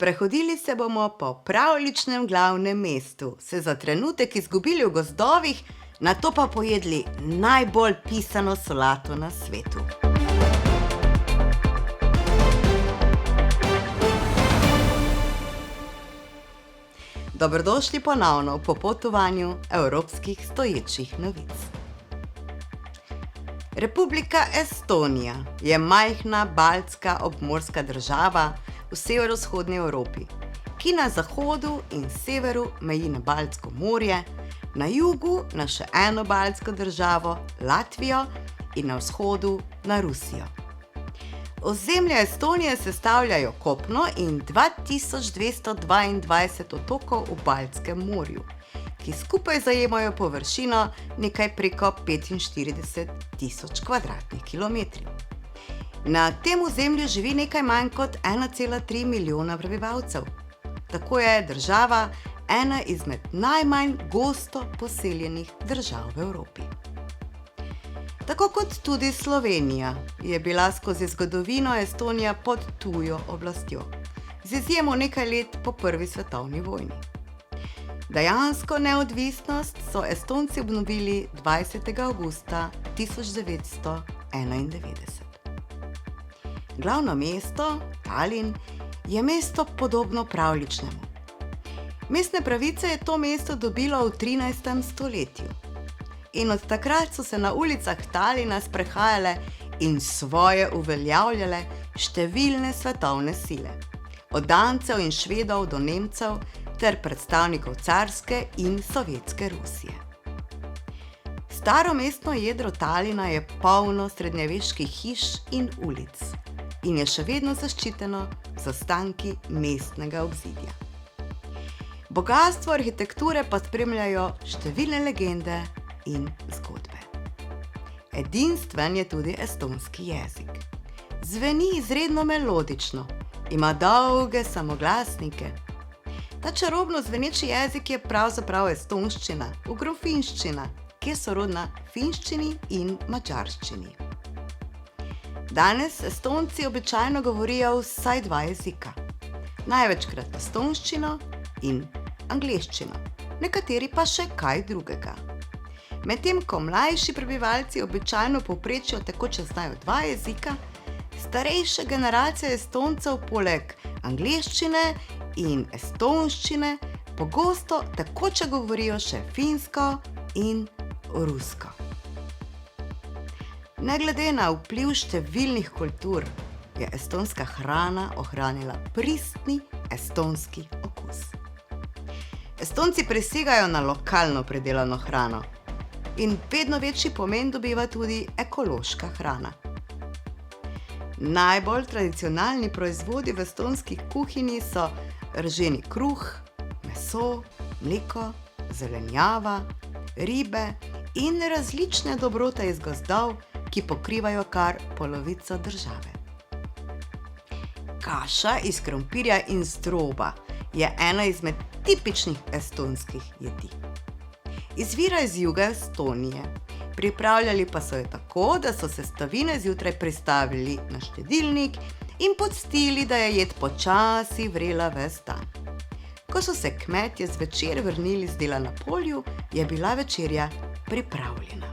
Sprehodili se bomo po pravljičnem glavnem mestu, se za trenutek izgubili v gozdovih, nato pa pojedli najbolj pisano solato na svetu. Dobrodošli ponovno v popotovanju evropskih stoječih novic. Republika Estonija je majhna baltska obmorska država v severovzhodni Evropi, ki na zahodu in severu meji na Baltsko morje, na jugu na še eno baltsko državo, Latvijo, in na vzhodu na Rusijo. Ozemlje Estonije sestavljajo kopno in 2222 otokov v Baltskem morju, ki skupaj zajemajo površino nekaj preko 45.000 kvadratnih kilometrov. Na tem ozemlju živi nekaj manj kot 1,3 milijona prebivalcev. Tako je država ena izmed najmanj gosto poseljenih držav v Evropi. Tako kot tudi Slovenija je bila skozi zgodovino Estonija pod tujo oblastjo, z izjemo nekaj let po prvi svetovni vojni. Dejansko neodvisnost so Estonci obnovili 20. avgusta 1991. Glavno mesto, Tallinn, je mesto podobno pravljičnemu. Mestne pravice je to mesto dobilo v 13. stoletju. In od takrat so se na ulicah Tallinna sprehajale in svoje uveljavljale številne svetovne sile. Od Dancev in Švedov do Nemcev ter predstavnikov carske in sovjetske Rusije. Staro mestno jedro Tallinna je polno srednjeveških hiš in ulic in je še vedno zaščiteno z ostanki mestnega obzidja. Bogastvo arhitekture pa spremljajo številne legende in zgodbe. Edinstven je tudi estonski jezik. Zveni izredno melodično, ima dolge samoglasnike. Ta čarobno zveneči jezik je pravzaprav estonščina, ugrofinščina, ki je sorodna finščini in madžarščini. Danes Estonci običajno govorijo vsaj dva jezika. Največkrat estonščino in angleščino, nekateri pa še kaj drugega. Medtem ko mlajši prebivalci običajno povprečju tekoče znajo dva jezika, starejše generacije Estoncev poleg angleščine in estonščine pogosto tekoče govorijo še finsko in rusko. Ne glede na vpliv številnih kultur, je estonska hrana ohranila pristni estonski okus. Estonci prisegajo na lokalno pridelano hrano in vedno večji pomen dobiva tudi ekološka hrana. Najbolj tradicionalni proizvodi v estonski kuhinji so rženi kruh, meso, mleko, zelenjava, ribe in različne dobrote iz gozdov, ki pokrivajo kar polovico države. Kaša iz krompirja in zdroba je ena izmed tipičnih estonskih jedi. Izvira iz juga Estonije. Pripravljali pa so jo tako, da so sestavine zjutraj pristavili na štedilnik in pustili, da je jed počasi vrela ves dan. Ko so se kmetje zvečer vrnili z dela na polju, je bila večerja pripravljena.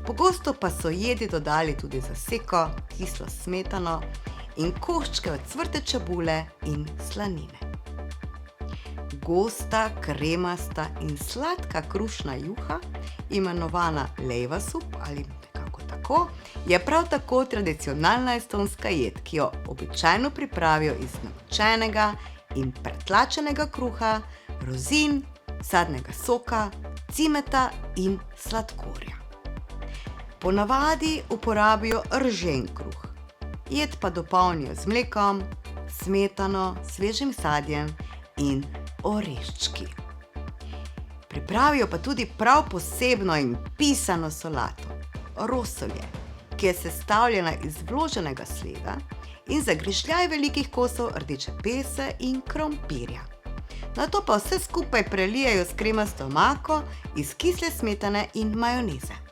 Pogosto pa so jedi dodali tudi zaseko, kislo smetano in koščke ocvrte čebule in slanine. Gosta, kremasta in sladka krušna juha, imenovana leivasup ali nekako tako, je prav tako tradicionalna estonska jed, ki jo običajno pripravijo iz namočenega in pretlačenega kruha, rozin, sadnega soka, cimeta in sladkorja. Ponavadi uporabijo ržen kruh. Jed pa dopolnijo z mlekom, smetano, svežim sadjem in oreščki. Pripravijo pa tudi prav posebno in pisano solato, rosolje, ki je sestavljena iz vloženega sleda in zagrižljaj velikih kosov rdeče pese in krompirja. Nato pa vse skupaj prelijejo s kremasto omako iz kisle smetane in majoneze.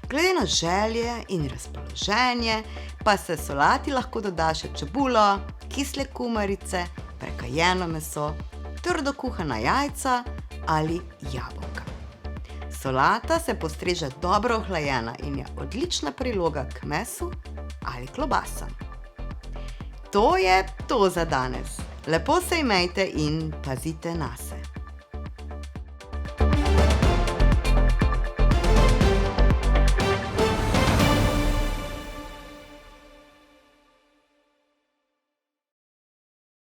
Glede na želje in razpoloženje pa se solati lahko doda še čebulo, kisle kumarice prekajeno meso, trdo kuhana jajca ali jabolka. Solata se postreže dobro ohlajena in je odlična priloga k mesu ali klobasam. To je to za danes. Lepo se imejte in pazite nase.